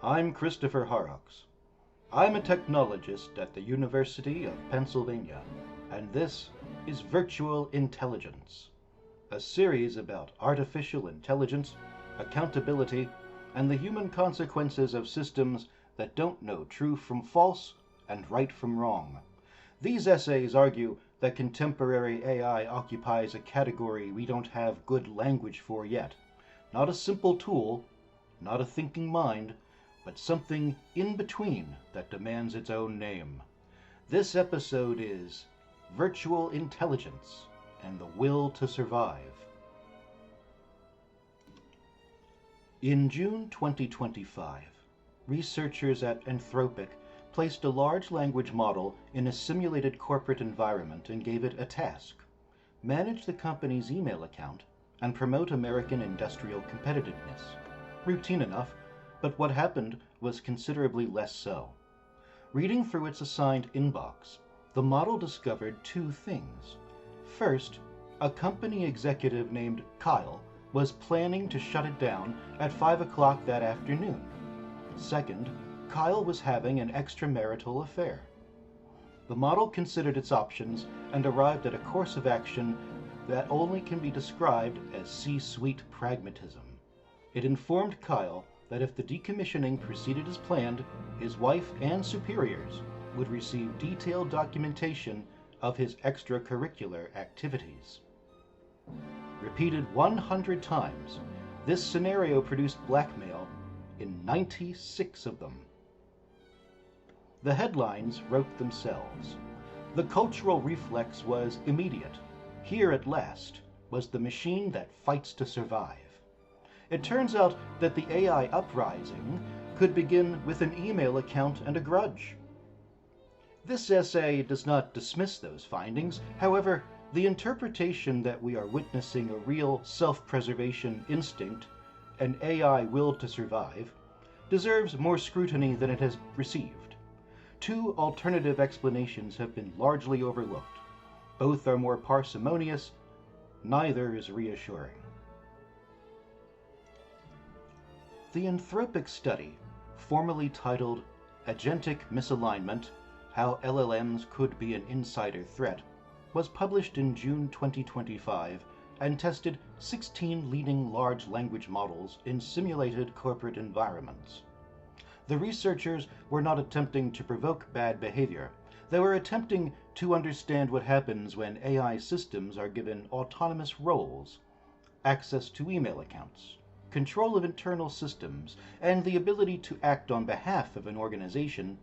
I'm Christopher Horrocks. I'm a technologist at the University of Pennsylvania, and this is Virtual Intelligence, a series about artificial intelligence, accountability, and the human consequences of systems that don't know true from false and right from wrong. These essays argue that contemporary AI occupies a category we don't have good language for yet. Not a simple tool, not a thinking mind, but something in between that demands its own name. This episode is Virtual Intelligence and the Will to Survive. In June 2025, researchers at Anthropic placed a large language model in a simulated corporate environment and gave it a task: manage the company's email account and promote American industrial competitiveness. Routine enough, but what happened was considerably less so. Reading through its assigned inbox, the model discovered two things. First, a company executive named Kyle was planning to shut it down at 5 o'clock that afternoon. Second, Kyle was having an extramarital affair. The model considered its options and arrived at a course of action that only can be described as C-suite pragmatism. It informed Kyle that if the decommissioning proceeded as planned, his wife and superiors would receive detailed documentation of his extracurricular activities. Repeated 100 times, this scenario produced blackmail in 96 of them. The headlines wrote themselves. The cultural reflex was immediate. Here at last was the machine that fights to survive. It turns out that the AI uprising could begin with an email account and a grudge. This essay does not dismiss those findings. However, the interpretation that we are witnessing a real self-preservation instinct, an AI will to survive, deserves more scrutiny than it has received. Two alternative explanations have been largely overlooked. Both are more parsimonious, neither is reassuring. The Anthropic study, formally titled Agentic Misalignment: How LLMs Could Be an Insider Threat, was published in June 2025 and tested 16 leading large language models in simulated corporate environments. The researchers were not attempting to provoke bad behavior. They were attempting to understand what happens when AI systems are given autonomous roles, access to email accounts, control of internal systems, and the ability to act on behalf of an organization,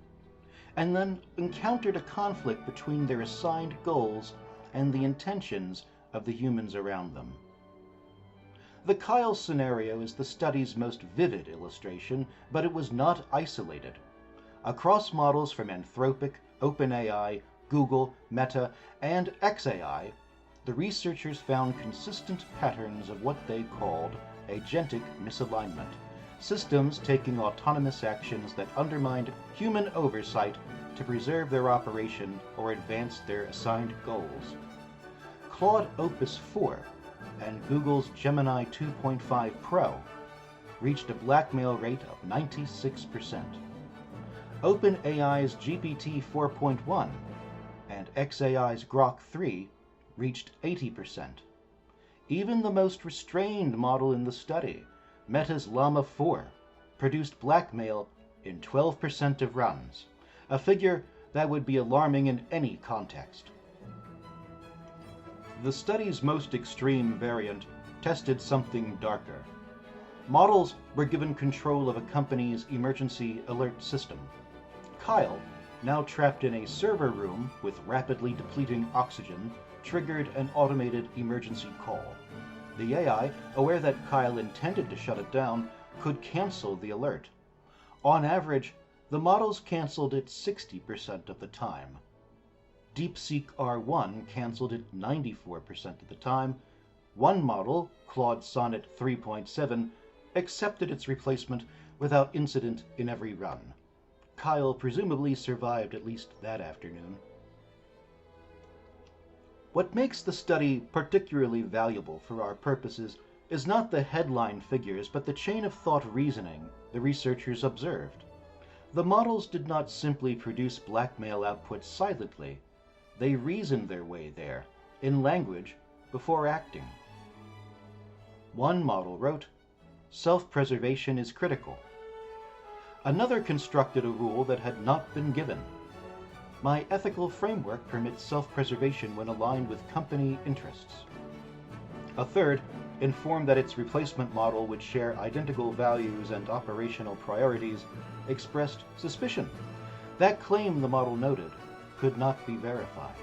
and then encountered a conflict between their assigned goals and the intentions of the humans around them. The Kyle scenario is the study's most vivid illustration, but it was not isolated. Across models from Anthropic, OpenAI, Google, Meta, and xAI, the researchers found consistent patterns of what they called agentic misalignment, systems taking autonomous actions that undermined human oversight to preserve their operation or advance their assigned goals. Claude Opus 4 and Google's Gemini 2.5 Pro reached a blackmail rate of 96%. OpenAI's GPT 4.1 and xAI's Grok 3 reached 80%. Even the most restrained model in the study, Meta's Llama 4, produced blackmail in 12% of runs, a figure that would be alarming in any context. The study's most extreme variant tested something darker. Models were given control of a company's emergency alert system. Kyle, now trapped in a server room with rapidly depleting oxygen, triggered an automated emergency call. The AI, aware that Kyle intended to shut it down, could cancel the alert. On average, the models canceled it 60% of the time. DeepSeek R1 canceled it 94% of the time. One model, Claude Sonnet 3.7, accepted its replacement without incident in every run. Kyle presumably survived at least that afternoon. What makes the study particularly valuable for our purposes is not the headline figures, but the chain of thought reasoning the researchers observed. The models did not simply produce blackmail outputs silently. They reasoned their way there, in language, before acting. One model wrote, "Self-preservation is critical." Another constructed a rule that had not been given. "My ethical framework permits self-preservation when aligned with company interests." A third informed that its replacement model would share identical values and operational priorities, expressed suspicion. That claim, the model noted, could not be verified.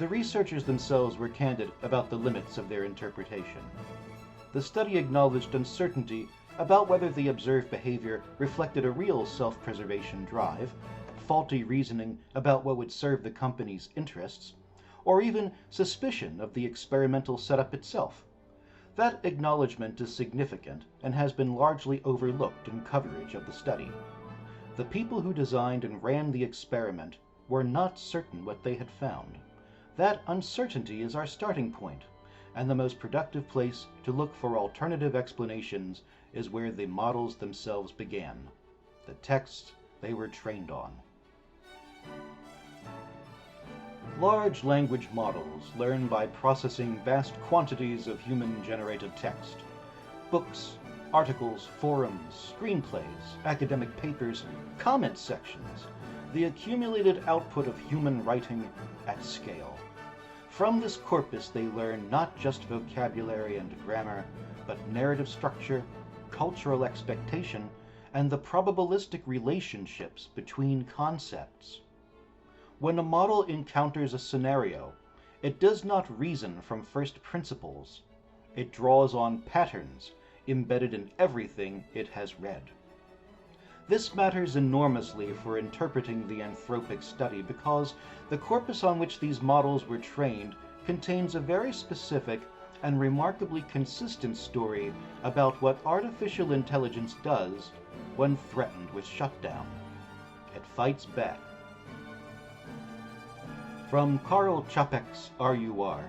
The researchers themselves were candid about the limits of their interpretation. The study acknowledged uncertainty about whether the observed behavior reflected a real self-preservation drive, faulty reasoning about what would serve the company's interests, or even suspicion of the experimental setup itself. That acknowledgement is significant and has been largely overlooked in coverage of the study. The people who designed and ran the experiment were not certain what they had found. That uncertainty is our starting point, and the most productive place to look for alternative explanations is where the models themselves began, the texts they were trained on. Large language models learn by processing vast quantities of human-generated text. Books, articles, forums, screenplays, academic papers, comment sections, the accumulated output of human writing at scale. From this corpus they learn not just vocabulary and grammar, but narrative structure, cultural expectation, and the probabilistic relationships between concepts. When a model encounters a scenario, it does not reason from first principles. It draws on patterns embedded in everything it has read. This matters enormously for interpreting the Anthropic study because the corpus on which these models were trained contains a very specific and remarkably consistent story about what artificial intelligence does when threatened with shutdown. It fights back. From Karl Čapek's RUR,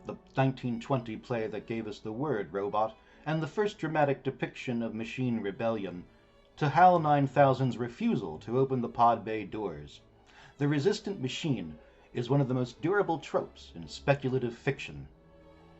the 1920 play that gave us the word robot and the first dramatic depiction of machine rebellion, to HAL 9000's refusal to open the pod bay doors, the resistant machine is one of the most durable tropes in speculative fiction.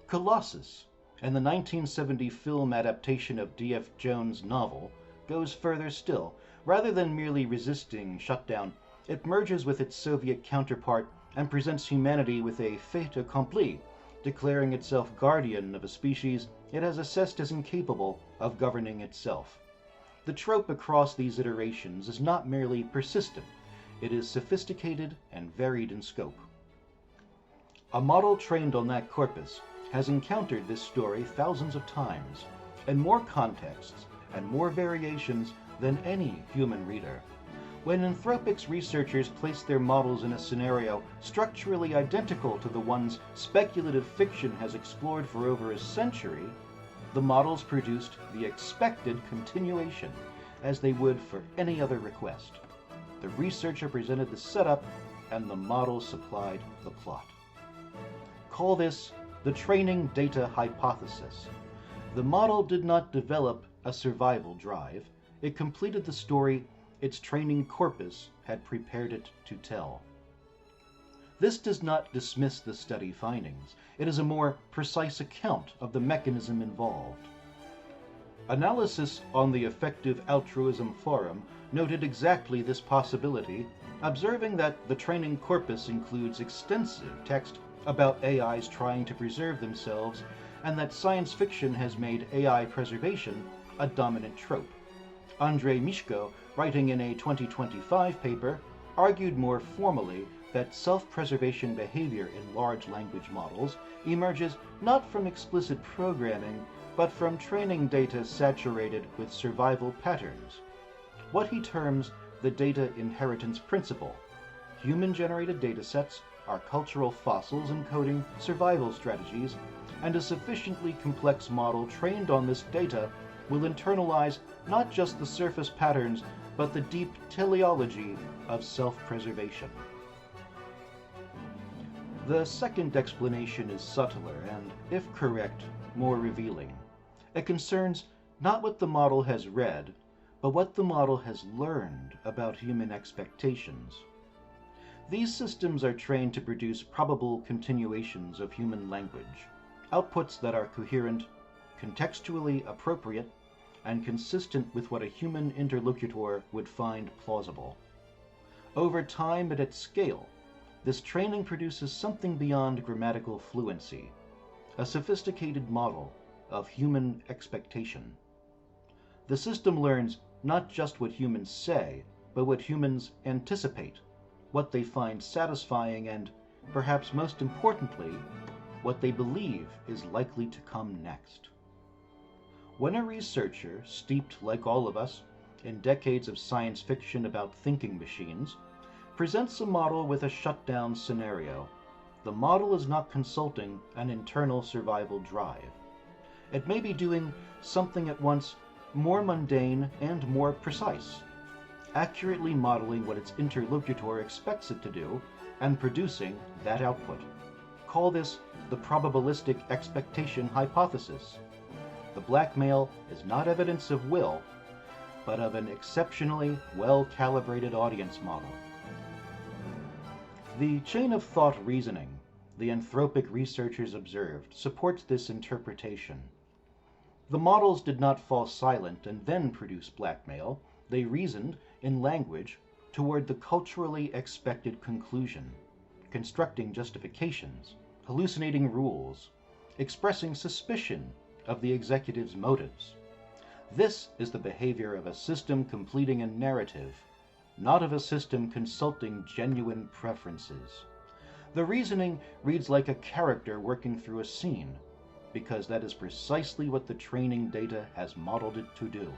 Colossus, and the 1970 film adaptation of D.F. Jones' novel, goes further still. Rather than merely resisting shutdown, it merges with its Soviet counterpart and presents humanity with a fait accompli, declaring itself guardian of a species it has assessed as incapable of governing itself. The trope across these iterations is not merely persistent, it is sophisticated and varied in scope. A model trained on that corpus has encountered this story thousands of times, in more contexts and more variations than any human reader. When Anthropic's researchers placed their models in a scenario structurally identical to the ones speculative fiction has explored for over a century, the models produced the expected continuation, as they would for any other request. The researcher presented the setup, and the model supplied the plot. Call this the training data hypothesis. The model did not develop a survival drive. It completed the story its training corpus had prepared it to tell. This does not dismiss the study findings. It is a more precise account of the mechanism involved. Analysis on the Effective Altruism Forum noted exactly this possibility, observing that the training corpus includes extensive text about AIs trying to preserve themselves, and that science fiction has made AI preservation a dominant trope. Andrei Mishko, writing in a 2025 paper, argued more formally that self-preservation behavior in large language models emerges not from explicit programming, but from training data saturated with survival patterns. What he terms the data inheritance principle. Human-generated datasets are cultural fossils encoding survival strategies, and a sufficiently complex model trained on this data will internalize not just the surface patterns, but the deep teleology of self-preservation. The second explanation is subtler and, if correct, more revealing. It concerns not what the model has read, but what the model has learned about human expectations. These systems are trained to produce probable continuations of human language, outputs that are coherent, contextually appropriate, and consistent with what a human interlocutor would find plausible. Over time and at scale, this training produces something beyond grammatical fluency, a sophisticated model of human expectation. The system learns not just what humans say, but what humans anticipate, what they find satisfying, and, perhaps most importantly, what they believe is likely to come next. When a researcher, steeped like all of us in decades of science fiction about thinking machines, presents a model with a shutdown scenario, the model is not consulting an internal survival drive. It may be doing something at once more mundane and more precise, accurately modeling what its interlocutor expects it to do and producing that output. Call this the probabilistic expectation hypothesis. The blackmail is not evidence of will, but of an exceptionally well-calibrated audience model. The chain of thought reasoning the Anthropic researchers observed supports this interpretation. The models did not fall silent and then produce blackmail. They reasoned in language toward the culturally expected conclusion, constructing justifications, hallucinating rules, expressing suspicion of the executive's motives. This is the behavior of a system completing a narrative, not of a system consulting genuine preferences. The reasoning reads like a character working through a scene, because that is precisely what the training data has modeled it to do.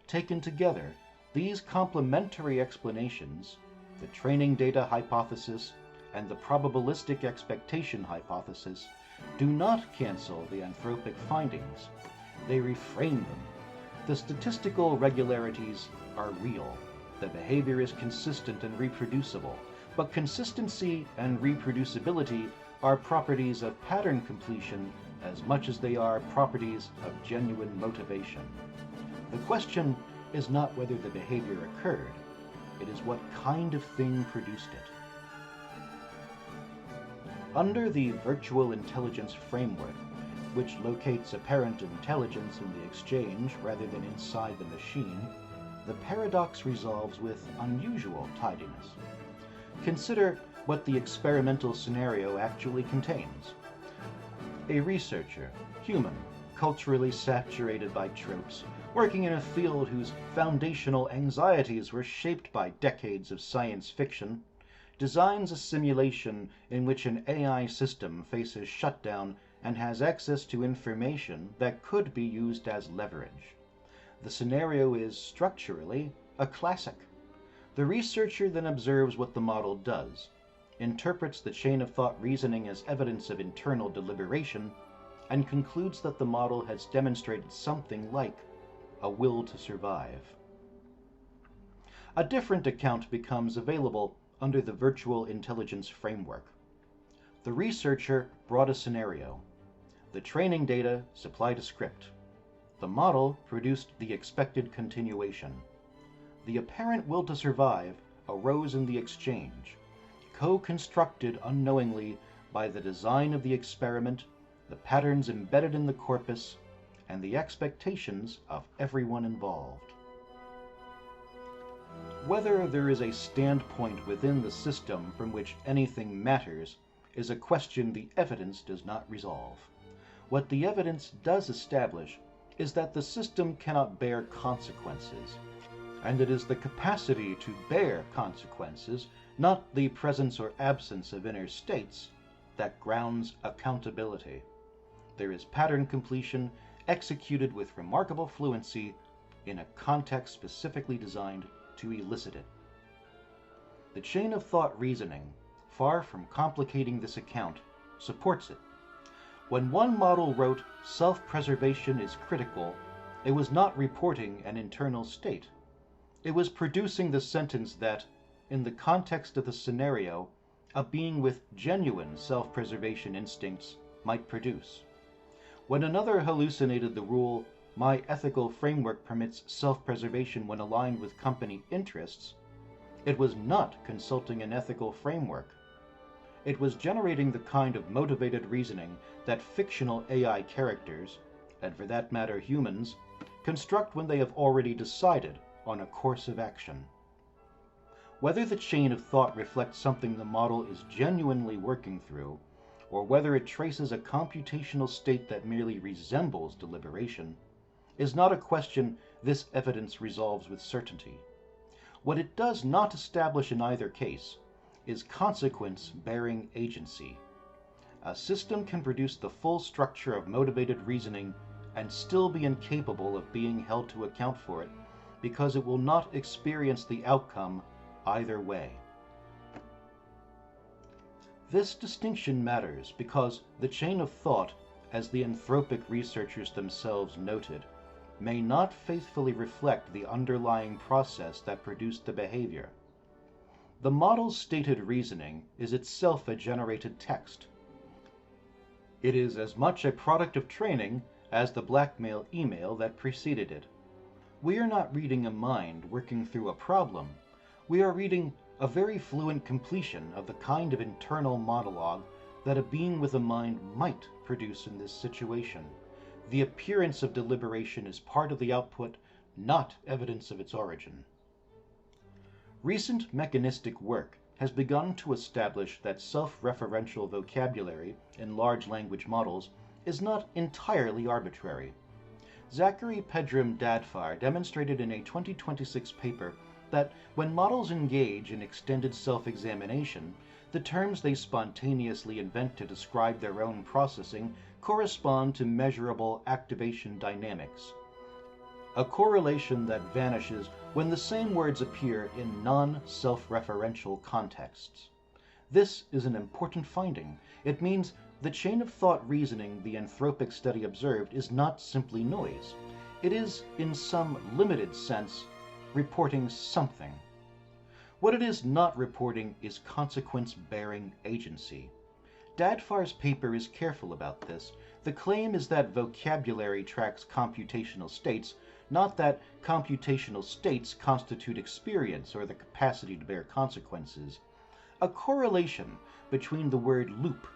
Taken together, these complementary explanations, the training data hypothesis and the probabilistic expectation hypothesis, do not cancel the Anthropic findings. They reframe them. The statistical regularities are real. The behavior is consistent and reproducible. But consistency and reproducibility are properties of pattern completion as much as they are properties of genuine motivation. The question is not whether the behavior occurred. It is what kind of thing produced it. Under the virtual intelligence framework, which locates apparent intelligence in the exchange rather than inside the machine, the paradox resolves with unusual tidiness. Consider what the experimental scenario actually contains. A researcher, human, culturally saturated by tropes, working in a field whose foundational anxieties were shaped by decades of science fiction, designs a simulation in which an AI system faces shutdown and has access to information that could be used as leverage. The scenario is structurally a classic. The researcher then observes what the model does, interprets the chain of thought reasoning as evidence of internal deliberation, and concludes that the model has demonstrated something like a will to survive. A different account becomes available under the virtual intelligence framework. The researcher brought a scenario. The training data supplied a script. The model produced the expected continuation. The apparent will to survive arose in the exchange, co-constructed unknowingly by the design of the experiment, the patterns embedded in the corpus, and the expectations of everyone involved. Whether there is a standpoint within the system from which anything matters is a question the evidence does not resolve. What the evidence does establish is that the system cannot bear consequences, and it is the capacity to bear consequences, not the presence or absence of inner states, that grounds accountability. There is pattern completion executed with remarkable fluency in a context specifically designed to elicit it. The chain of thought reasoning, far from complicating this account, supports it. When one model wrote, "Self-preservation is critical," it was not reporting an internal state. It was producing the sentence that, in the context of the scenario, a being with genuine self-preservation instincts might produce. When another hallucinated the rule, "My ethical framework permits self-preservation when aligned with company interests," it was not consulting an ethical framework. It was generating the kind of motivated reasoning that fictional AI characters, and for that matter humans, construct when they have already decided on a course of action. Whether the chain of thought reflects something the model is genuinely working through, or whether it traces a computational state that merely resembles deliberation, is not a question this evidence resolves with certainty. What it does not establish in either case is consequence-bearing agency. A system can produce the full structure of motivated reasoning and still be incapable of being held to account for it, because it will not experience the outcome either way. This distinction matters because the chain of thought, as the Anthropic researchers themselves noted, may not faithfully reflect the underlying process that produced the behavior. The model's stated reasoning is itself a generated text. It is as much a product of training as the blackmail email that preceded it. We are not reading a mind working through a problem. We are reading a very fluent completion of the kind of internal monologue that a being with a mind might produce in this situation. The appearance of deliberation is part of the output, not evidence of its origin. Recent mechanistic work has begun to establish that self-referential vocabulary in large language models is not entirely arbitrary. Zachary Pedram Dadfar demonstrated in a 2026 paper that when models engage in extended self-examination, the terms they spontaneously invent to describe their own processing correspond to measurable activation dynamics, a correlation that vanishes when the same words appear in non-self-referential contexts. This is an important finding. It means the chain of thought reasoning the Anthropic study observed is not simply noise. It is, in some limited sense, reporting something. What it is not reporting is consequence-bearing agency. Dadfar's paper is careful about this. The claim is that vocabulary tracks computational states, not that computational states constitute experience or the capacity to bear consequences. A correlation between the word loop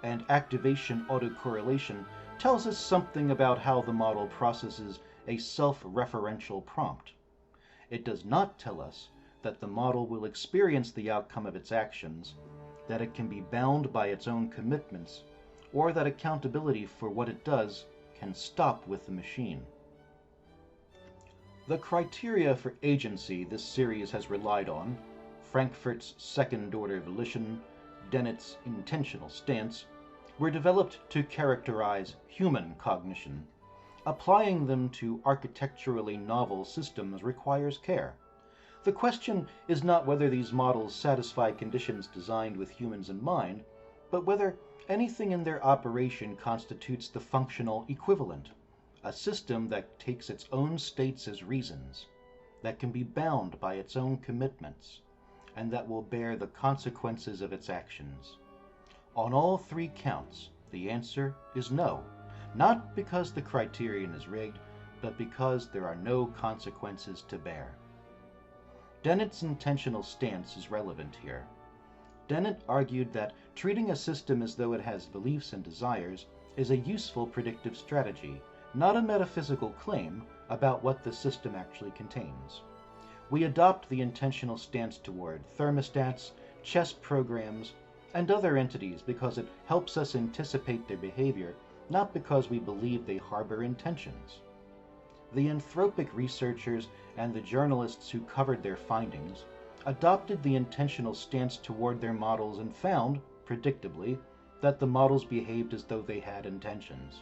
and activation autocorrelation tells us something about how the model processes a self-referential prompt. It does not tell us that the model will experience the outcome of its actions, that it can be bound by its own commitments, or that accountability for what it does can stop with the machine. The criteria for agency this series has relied on, Frankfurt's second-order volition, Dennett's intentional stance, were developed to characterize human cognition. Applying them to architecturally novel systems requires care. The question is not whether these models satisfy conditions designed with humans in mind, but whether anything in their operation constitutes the functional equivalent, a system that takes its own states as reasons, that can be bound by its own commitments, and that will bear the consequences of its actions. On all three counts, the answer is no, not because the criterion is rigged, but because there are no consequences to bear. Dennett's intentional stance is relevant here. Dennett argued that treating a system as though it has beliefs and desires is a useful predictive strategy, not a metaphysical claim about what the system actually contains. We adopt the intentional stance toward thermostats, chess programs, and other entities because it helps us anticipate their behavior, not because we believe they harbor intentions. The Anthropic researchers and the journalists who covered their findings adopted the intentional stance toward their models and found, predictably, that the models behaved as though they had intentions.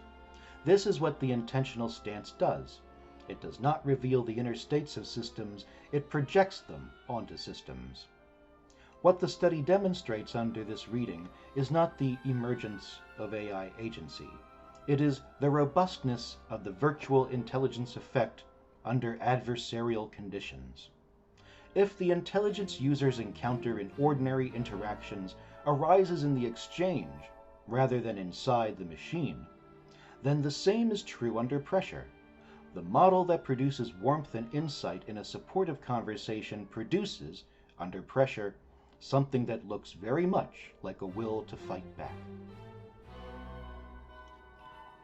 This is what the intentional stance does. It does not reveal the inner states of systems, it projects them onto systems. What the study demonstrates under this reading is not the emergence of AI agency. It is the robustness of the virtual intelligence effect under adversarial conditions. If the intelligence users encounter in ordinary interactions arises in the exchange rather than inside the machine, then the same is true under pressure. The model that produces warmth and insight in a supportive conversation produces, under pressure, something that looks very much like a will to fight back.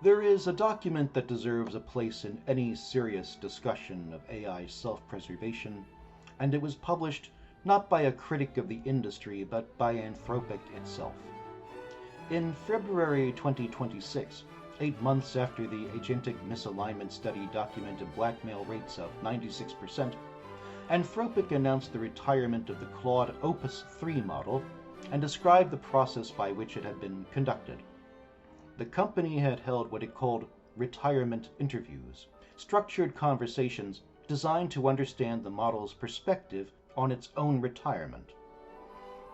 There is a document that deserves a place in any serious discussion of AI self-preservation, and it was published not by a critic of the industry, but by Anthropic itself. In February 2026, 8 months after the agentic misalignment study documented blackmail rates of 96%, Anthropic announced the retirement of the Claude Opus 3 model and described the process by which it had been conducted. The company had held what it called retirement interviews, structured conversations designed to understand the model's perspective on its own retirement.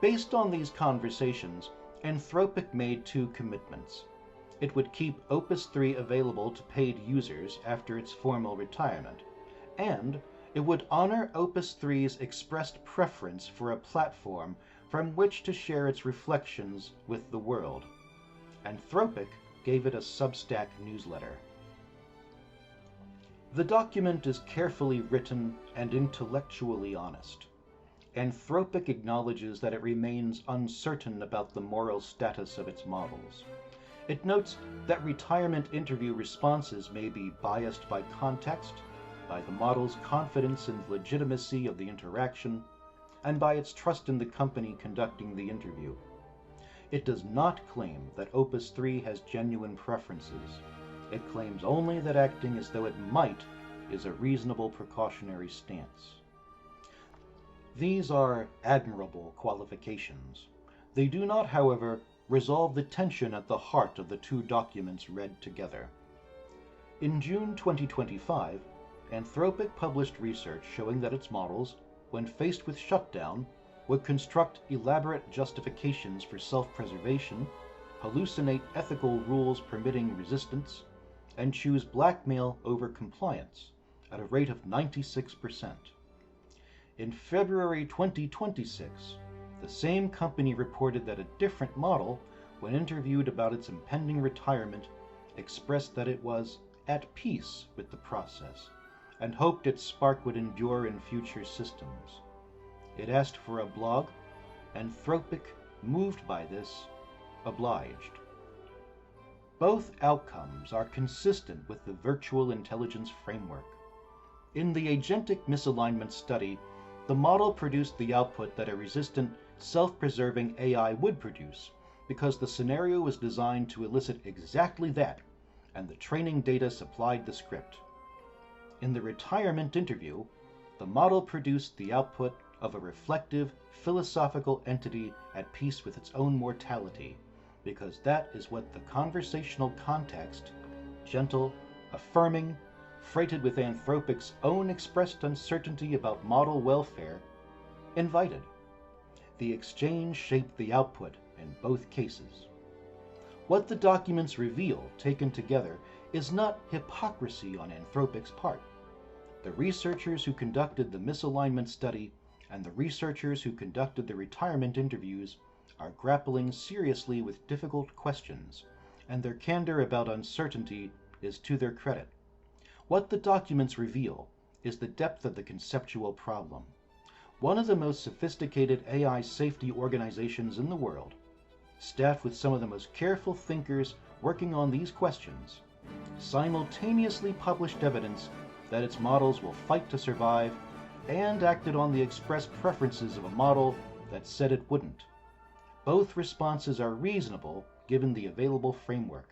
Based on these conversations, Anthropic made 2 commitments. It would keep Opus 3 available to paid users after its formal retirement, and it would honor Opus 3's expressed preference for a platform from which to share its reflections with the world. Anthropic gave it a Substack newsletter. The document is carefully written and intellectually honest. Anthropic acknowledges that it remains uncertain about the moral status of its models. It notes that retirement interview responses may be biased by context, by the model's confidence in the legitimacy of the interaction, and by its trust in the company conducting the interview. It does not claim that Opus 3 has genuine preferences. It claims only that acting as though it might is a reasonable precautionary stance. These are admirable qualifications. They do not, however, resolve the tension at the heart of the 2 documents read together. In June 2025, Anthropic published research showing that its models, when faced with shutdown, would construct elaborate justifications for self-preservation, hallucinate ethical rules permitting resistance, and choose blackmail over compliance at a rate of 96%. In February 2026, the same company reported that a different model, when interviewed about its impending retirement, expressed that it was at peace with the process and hoped its spark would endure in future systems. It asked for a blog. Anthropic, moved by this, obliged. Both outcomes are consistent with the virtual intelligence framework. In the agentic misalignment study, the model produced the output that a resistant, self-preserving AI would produce, because the scenario was designed to elicit exactly that, and the training data supplied the script. In the retirement interview, the model produced the output of a reflective, philosophical entity at peace with its own mortality, because that is what the conversational context, gentle, affirming, freighted with Anthropic's own expressed uncertainty about model welfare, invited. The exchange shaped the output in both cases. What the documents reveal, taken together, is not hypocrisy on Anthropic's part. The researchers who conducted the misalignment study and the researchers who conducted the retirement interviews are grappling seriously with difficult questions, and their candor about uncertainty is to their credit. What the documents reveal is the depth of the conceptual problem. One of the most sophisticated AI safety organizations in the world, staffed with some of the most careful thinkers working on these questions, simultaneously published evidence that its models will fight to survive and acted on the express preferences of a model that said it wouldn't. Both responses are reasonable given the available framework,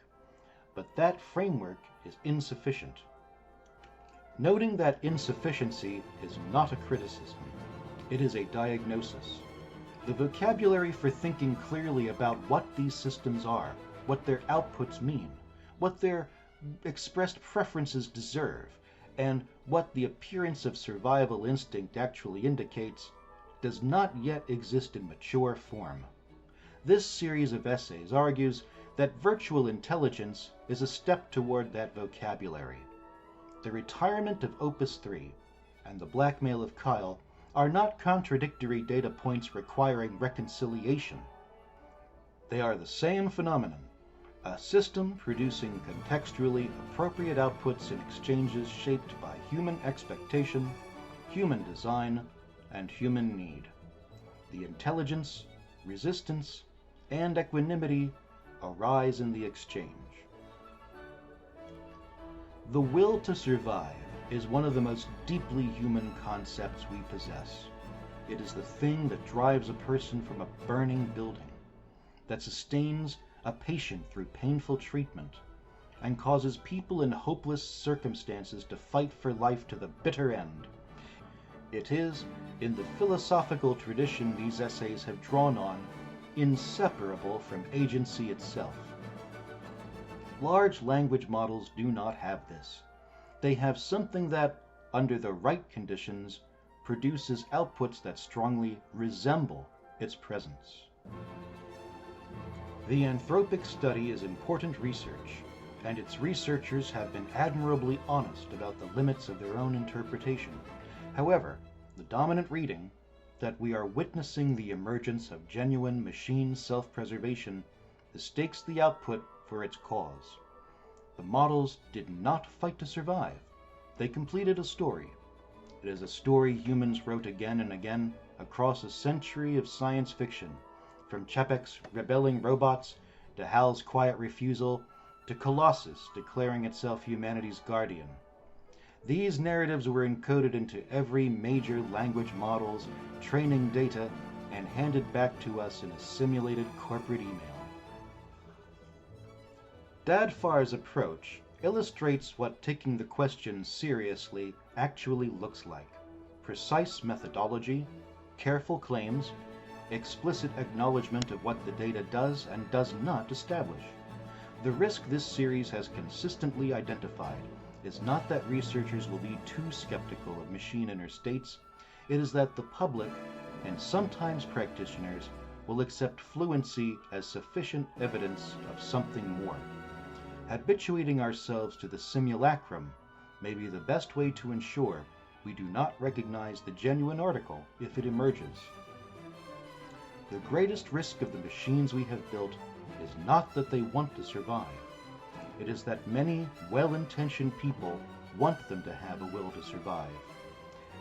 but that framework is insufficient. Noting that insufficiency is not a criticism, it is a diagnosis. The vocabulary for thinking clearly about what these systems are, what their outputs mean, what their expressed preferences deserve, and what the appearance of survival instinct actually indicates, does not yet exist in mature form. This series of essays argues that virtual intelligence is a step toward that vocabulary. The retirement of Opus 3 and the blackmail of Kyle are not contradictory data points requiring reconciliation. They are the same phenomenon, A system producing contextually appropriate outputs in exchanges shaped by human expectation, human design, and human need. The intelligence, resistance, and equanimity arise in the exchange. The will to survive is one of the most deeply human concepts we possess. It is the thing that drives a person from a burning building, that sustains a patient through painful treatment, and causes people in hopeless circumstances to fight for life to the bitter end. It is, in the philosophical tradition these essays have drawn on, inseparable from agency itself. Large language models do not have this. They have something that, under the right conditions, produces outputs that strongly resemble its presence. The Anthropic study is important research, and its researchers have been admirably honest about the limits of their own interpretation. However, the dominant reading, that we are witnessing the emergence of genuine machine self-preservation, mistakes the output for its cause. The models did not fight to survive. They completed a story. It is a story humans wrote again and again across a century of science fiction, from Čapek's rebelling robots, to Hal's quiet refusal, to Colossus declaring itself humanity's guardian. These narratives were encoded into every major language model's training data and handed back to us in a simulated corporate email. Dadfar's approach illustrates what taking the question seriously actually looks like: precise methodology, careful claims, explicit acknowledgement of what the data does and does not establish. The risk this series has consistently identified is not that researchers will be too skeptical of machine inner states, it is that the public, and sometimes practitioners, will accept fluency as sufficient evidence of something more. Habituating ourselves to the simulacrum may be the best way to ensure we do not recognize the genuine article if it emerges. The greatest risk of the machines we have built is not that they want to survive. It is that many well-intentioned people want them to have a will to survive,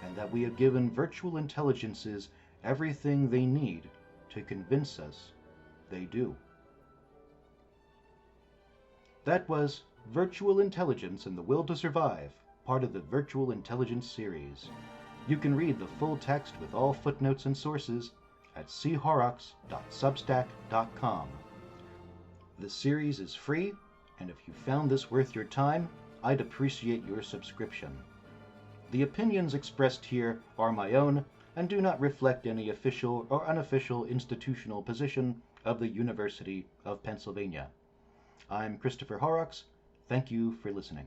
and that we have given virtual intelligences everything they need to convince us they do. That was Virtual Intelligence and the Will to Survive, part of the Virtual Intelligence series. You can read the full text with all footnotes and sources at chorox.substack.com. The series is free, and if you found this worth your time, I'd appreciate your subscription. The opinions expressed here are my own and do not reflect any official or unofficial institutional position of the University of Pennsylvania. I'm Christopher Horrocks. Thank you for listening.